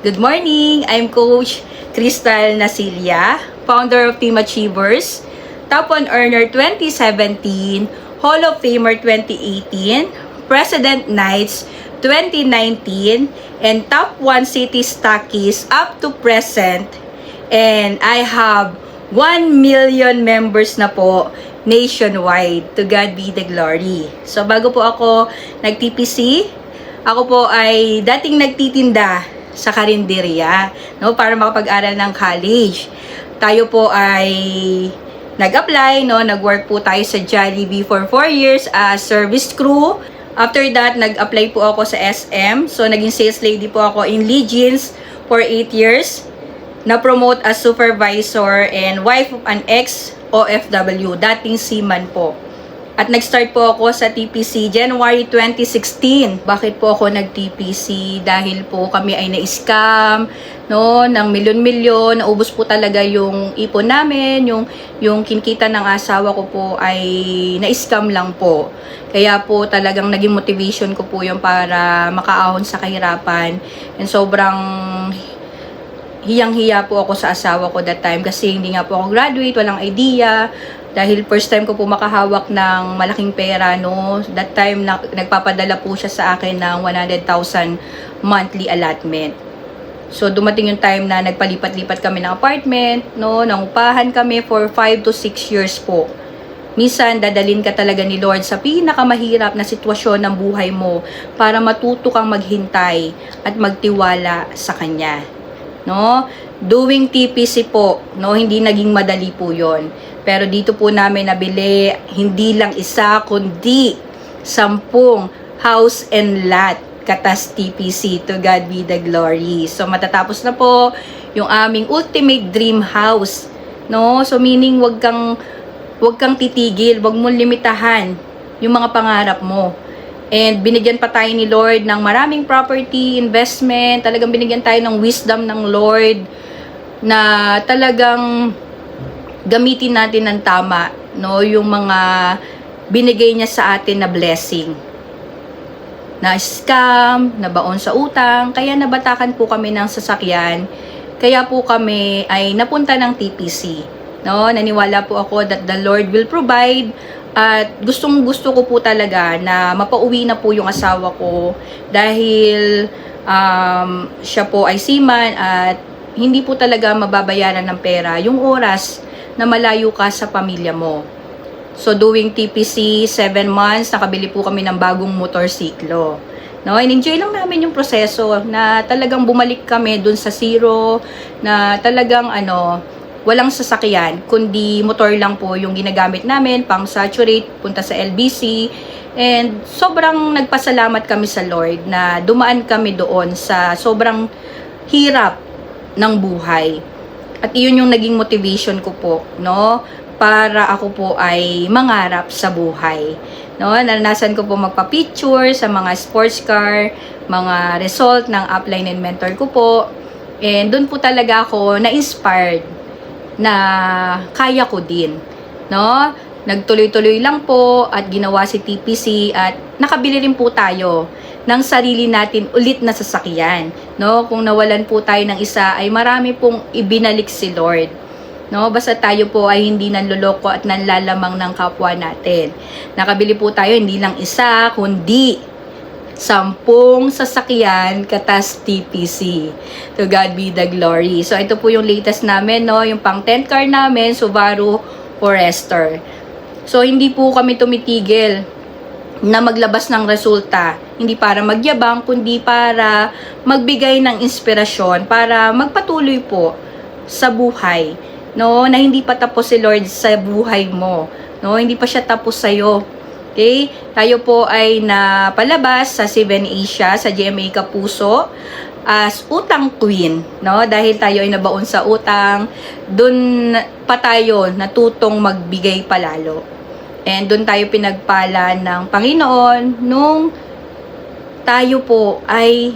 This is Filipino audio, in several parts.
Good morning! I'm Coach Crystal Nasilia, founder of Team Achievers, Top 1 Earner 2017, Hall of Famer 2018, President Knights 2019, and Top 1 City Stockies up to present. And I have 1 million members na po nationwide. To God be the glory. So bago po ako nag-TPC, ako po ay dating nagtitinda sa karinderya, no, para makapag-aral ng college. Tayo po ay nag-apply, no, nag-work po tayo sa Jollibee for 4 years as service crew. After that, nag-apply po ako sa SM. So, naging sales lady po ako in Legends for 8 years. Na-promote as supervisor and wife of an ex-OFW, dating seaman po. At nag-start po ako sa TPC January 2016. Bakit po ako nag-TPC? Dahil po kami ay na-scam, no, ng milyon-milyon. Naubos po talaga yung ipon namin, yung kinikita ng asawa ko po ay na-scam lang po. Kaya po talagang naging motivation ko po yung para makaahon sa kahirapan. And sobrang hiyang-hiya po ako sa asawa ko that time kasi hindi nga po ako graduate, walang idea. Dahil first time ko po makahawak ng malaking pera, no. That time nagpapadala po siya sa akin ng 100,000 monthly allotment. So dumating yung time na nagpalipat-lipat kami ng apartment, no, nangupahan kami for 5 to 6 years po. Minsan dadalhin ka talaga ni Lord sa pinakamahirap na sitwasyon ng buhay mo para matuto kang maghintay at magtiwala sa Kanya. No? Doing TPC po, no, hindi naging madali po 'yon. Pero dito po namin nabili hindi lang isa kundi 10 house and lot katas TPC. To God be the glory. So matatapos na po yung aming ultimate dream house, no? So meaning wag kang titigil, wag mong limitahan yung mga pangarap mo. And binigyan pa tayo ni Lord ng maraming property, investment. Talagang binigyan tayo ng wisdom ng Lord na talagang gamitin natin ng tama, no, yung mga binigay niya sa atin na blessing. Na scam, na baon sa utang, kaya nabatakan po kami ng sasakyan. Kaya po kami ay napunta ng TPC. No, naniwala po ako that the Lord will provide. At gustong-gusto ko po talaga na mapauwi na po yung asawa ko dahil siya po ay seaman at hindi po talaga mababayaran ng pera yung oras na malayo ka sa pamilya mo. So doing TPC 7 months, nakabili po kami ng bagong motorsiklo. No, and-enjoy lang namin yung proseso na talagang bumalik kami dun sa zero, na talagang walang sasakyan, kundi motor lang po yung ginagamit namin, pang saturate, punta sa LBC. And sobrang nagpasalamat kami sa Lord na dumaan kami doon sa sobrang hirap ng buhay. At iyon yung naging motivation ko po, no? Para ako po ay mangarap sa buhay. No? Naranasan ko po magpa-picture sa mga sports car, mga result ng upline and mentor ko po. And doon po talaga ako na-inspired na kaya ko din, no? Nagtuloy-tuloy lang po at ginawa si TPC at nakabili rin po tayo ng sarili natin ulit na sasakyan, no? Kung nawalan po tayo ng isa ay marami pong ibinalik si Lord, no? Basta tayo po ay hindi nanloloko at nanlalamang ng kapwa natin. Nakabili po tayo hindi lang isa kundi 10 sasakyan katas TPC. To God be the glory. So ito po yung latest namin, no, yung pang 10 car namin, Subaru Forester. So hindi po kami tumitigil na maglabas ng resulta, hindi para magyabang kundi para magbigay ng inspirasyon para magpatuloy po sa buhay, no, na hindi pa tapos si Lord sa buhay mo, no, hindi pa siya tapos sa iyo. Okay? Tayo po ay napalabas sa 7 Asia, sa GMA Kapuso, as utang queen, no? Dahil tayo ay nabaon sa utang, dun pa tayo natutong magbigay palalo. And dun tayo pinagpala ng Panginoon nung tayo po ay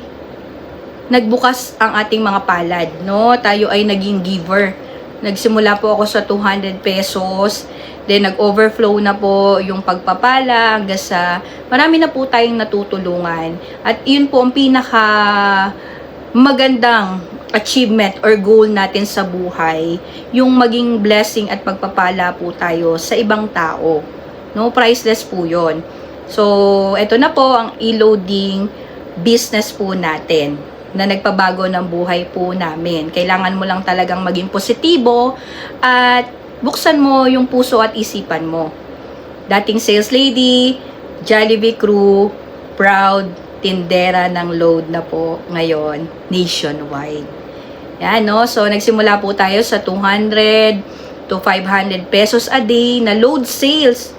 nagbukas ang ating mga palad, no? Tayo ay naging giver. Nagsimula po ako sa 200 pesos. Then, nag-overflow na po yung pagpapala hanggang sa marami na po tayong natutulungan. At yun po ang pinaka magandang achievement or goal natin sa buhay, yung maging blessing at pagpapala po tayo sa ibang tao. No, priceless po yun. So, ito na po ang e-loading business po natin na nagpabago ng buhay po namin. Kailangan mo lang talagang maging positibo at buksan mo yung puso at isipan mo. Dating sales lady, Jollibee crew, proud tindera ng load na po ngayon nationwide. Yan, no? So, nagsimula po tayo sa 200 to 500 pesos a day na load sales.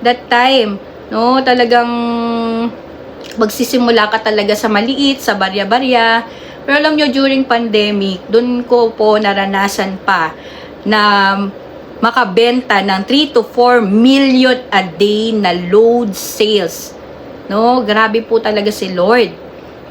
That time, no? Talagang magsisimula ka talaga sa maliit, sa barya-barya. Pero alam nyo, during pandemic, dun ko po naranasan pa na makabenta ng 3 to 4 million a day na load sales. No, grabe po talaga si Lord.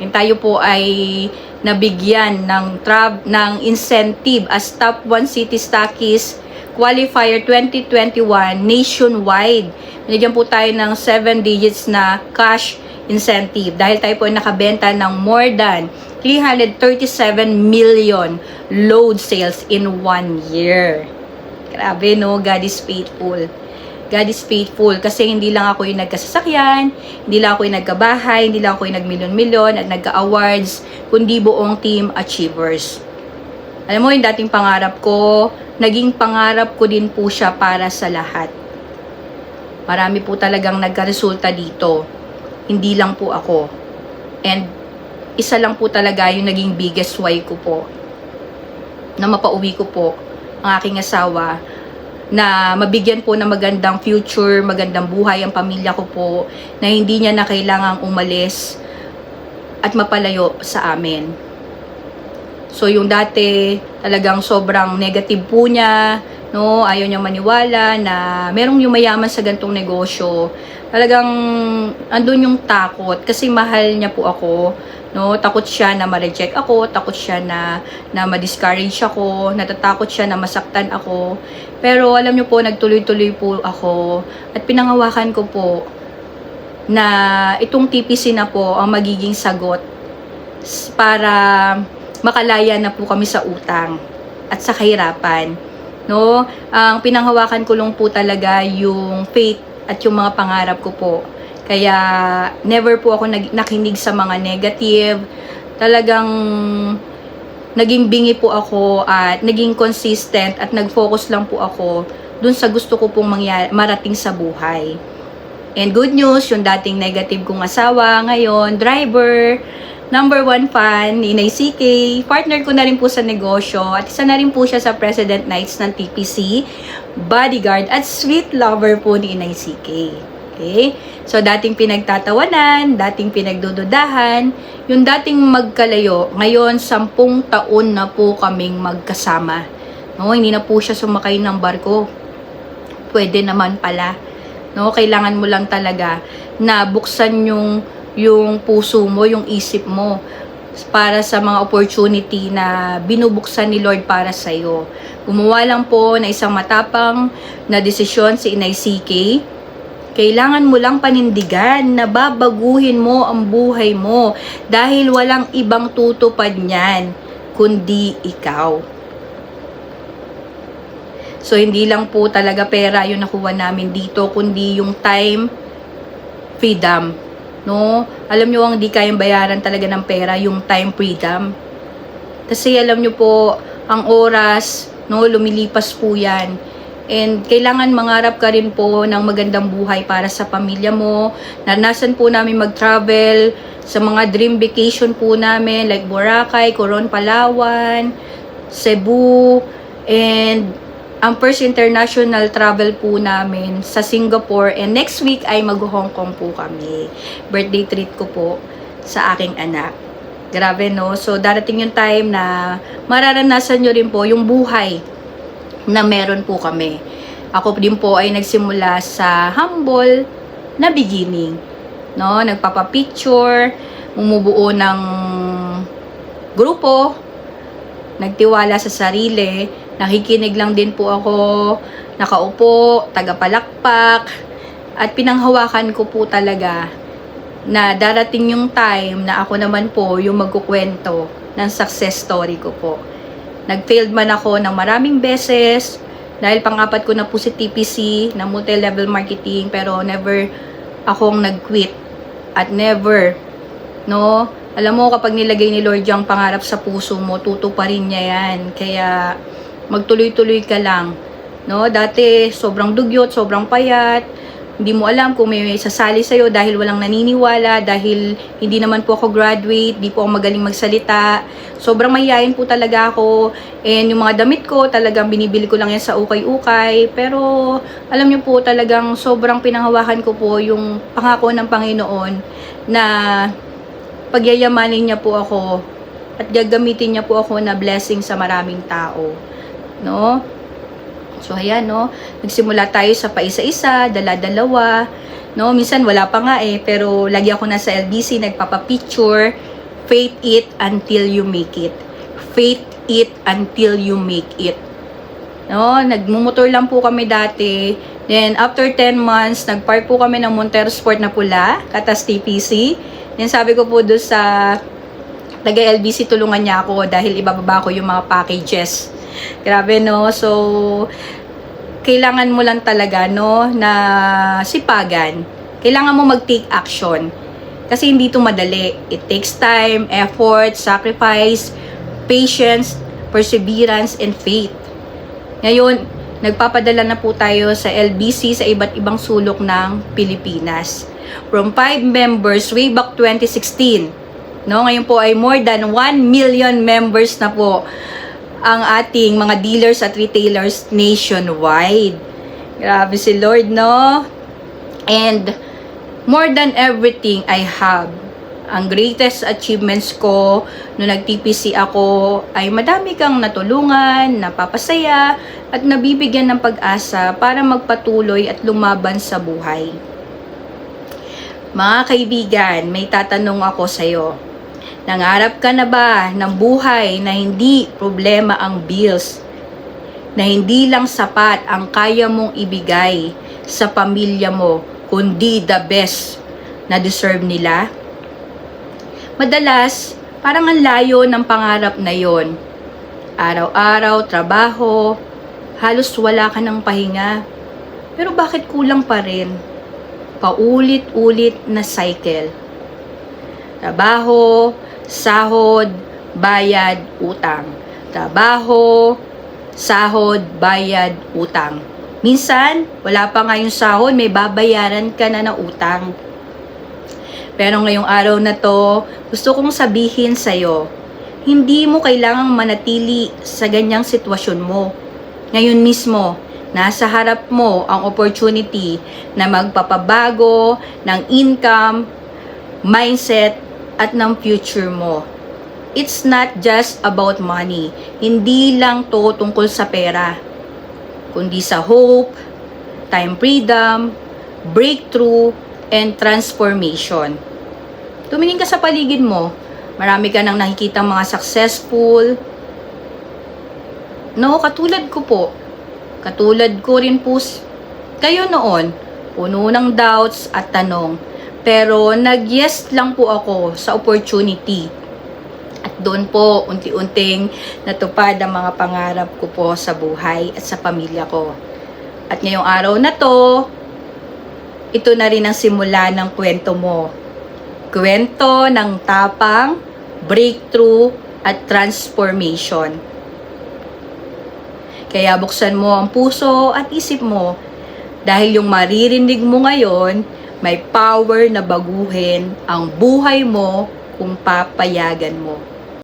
And tayo po ay nabigyan ng incentive as top 1 city stockist qualifier 2021 nationwide. Binigyan po tayo ng 7 digits na cash incentive dahil tayo po ay nakabenta ng more than 337 million load sales in 1 year. Grabe, no? God is faithful. God is faithful kasi hindi lang ako yung nagkasasakyan, hindi lang ako yung nagkabahay, hindi lang ako yung nagmilyon-milyon at nagka-awards, kundi buong team achievers. Alam mo, yung dating pangarap ko, naging pangarap ko din po siya para sa lahat. Marami po talagang nagka-resulta dito. Hindi lang po ako. And isa lang po talaga yung naging biggest why ko po. Na mapauwi ko po ang aking asawa na mabigyan po ng magandang future, magandang buhay ang pamilya ko po, na hindi niya na kailangang umalis at mapalayo sa amin. So yung dati talagang sobrang negative po niya, no, ayaw niya maniwala na merong yumayaman sa gantong negosyo. Talagang andun yung takot kasi mahal niya po ako, no, takot siya na ma-reject ako, takot siya na ma-discourage ako, natatakot siya na masaktan ako. Pero alam niyo po, nagtuloy-tuloy po ako at pinangawakan ko po na itong TPC na po ang magiging sagot para makalaya na po kami sa utang at sa kahirapan. No? Ang pinanghawakan ko lang po talaga yung faith at yung mga pangarap ko po. Kaya never po ako nakinig sa mga negative. Talagang naging bingi po ako at naging consistent at nag-focus lang po ako dun sa gusto ko pong marating sa buhay. And good news, yung dating negative kong asawa, ngayon, driver, number 1 fan ni Inay CK, partner ko na rin po sa negosyo at isa na rin po siya sa President Nights ng TPC, bodyguard at sweet lover po ni Inay CK. Okay? So, dating pinagtatawanan, dating pinagdududahan, yung dating magkalayo, ngayon 10 taon na po kaming magkasama. No, hindi na po siya sumakay ng barko. Pwede naman pala. No, kailangan mo lang talaga na buksan yung puso mo, yung isip mo para sa mga opportunity na binubuksan ni Lord para sa iyo. Gumawa lang po na isang matapang na desisyon si Inay CK. Kailangan mo lang panindigan na babaguhin mo ang buhay mo dahil walang ibang tutupad niyan kundi ikaw. So, hindi lang po talaga pera yung nakuha namin dito, kundi yung time, freedom. No? Alam nyo, ang di kayang bayaran talaga ng pera, yung time freedom. Kasi alam nyo po, ang oras, no, lumilipas po yan. And kailangan mangarap ka rin po ng magandang buhay para sa pamilya mo. Naranasan po namin mag-travel sa mga dream vacation po namin like Boracay, Coron, Palawan, Cebu, and ang first international travel po namin sa Singapore, and next week ay mag-Hong Kong po kami. Birthday treat ko po sa aking anak. Grabe, no? So, darating yung time na mararanasan nyo rin po yung buhay na meron po kami. Ako din po ay nagsimula sa humble na beginning. No? Nagpapapicture, bumubuo ng grupo, nagtiwala sa sarili, nakikinig lang din po ako, nakaupo, tagapalakpak, at pinanghawakan ko po talaga na darating yung time na ako naman po yung magkukwento ng success story ko po. Nag-failed man ako ng maraming beses, dahil pang-apat ko na po si TPC na multi-level marketing, pero never akong nag-quit at never, no? Alam mo, kapag nilagay ni Lord yung pangarap sa puso mo, tutuparin niya yan. Kaya magtuloy-tuloy ka lang, no? Dati sobrang dugyot, sobrang payat, hindi mo alam kung may sasali sa'yo dahil walang naniniwala, dahil hindi naman po ako graduate, di po ako magaling magsalita. Sobrang mahihayin po talaga ako. And yung mga damit ko, talagang binibili ko lang yan sa ukay-ukay. Pero alam niyo po, talagang sobrang pinanghawakan ko po yung pangako ng Panginoon na pagyayamanin niya po ako at gagamitin niya po ako na blessing sa maraming tao. No? So, ayan, no? Nagsimula tayo sa paisa-isa, dala-dalawa, no? Minsan, wala pa nga pero lagi ako nasa LBC, nagpapapicture. Faith it until you make it. Faith it until you make it. No? Nagmumotor lang po kami dati. Then, after 10 months, nagpark po kami ng Montero Sport na pula, katas TPC. Then, sabi ko po doon sa taga-LBC, tulungan niya ako dahil ibababa ko yung mga packages. Grabe, no? So, kailangan mo lang talaga, no, na sipagan. Kailangan mo mag-take action. Kasi hindi ito madali. It takes time, effort, sacrifice, patience, perseverance, and faith. Ngayon, nagpapadala na po tayo sa LBC sa iba't ibang sulok ng Pilipinas. From 5 members way back 2016. No, ngayon po ay more than 1 million members na po ang ating mga dealers at retailers nationwide. Grabe si Lord, no? And more than everything I have, ang greatest achievements ko nung nag-TPC ako ay madami kang natulungan, napapasaya, at nabibigyan ng pag-asa para magpatuloy at lumaban sa buhay. Mga kaibigan, may tatanong ako sa'yo. Nangarap ka na ba ng buhay na hindi problema ang bills? Na hindi lang sapat ang kaya mong ibigay sa pamilya mo, kundi the best na deserve nila? Madalas, parang ang layo ng pangarap na yon. Araw-araw, trabaho, halos wala ka ng pahinga. Pero bakit kulang pa rin? Paulit-ulit na cycle. Trabaho, sahod, bayad, utang. Trabaho, sahod, bayad, utang. Minsan, wala pa nga yung sahod, may babayaran ka na ng utang. Pero ngayong araw na to, gusto kong sabihin sa'yo, hindi mo kailangang manatili sa ganyang sitwasyon mo. Ngayon mismo, nasa harap mo ang opportunity na magpapabago ng income, mindset, at ng future mo. It's not just about money. Hindi lang to tungkol sa pera, kundi sa hope, time freedom, breakthrough, and transformation. Tumingin ka sa paligid mo. Marami ka nang nakikitang mga successful. No, katulad ko po. Katulad ko rin po kayo noon. Puno ng doubts at tanong. Pero nag-yes lang po ako sa opportunity. At doon po, unti-unting natupad ang mga pangarap ko po sa buhay at sa pamilya ko. At ngayong araw na to, ito na rin ang simula ng kwento mo. Kwento ng tapang, breakthrough, at transformation. Kaya buksan mo ang puso at isip mo dahil yung maririnig mo ngayon may power na baguhin ang buhay mo kung papayagan mo.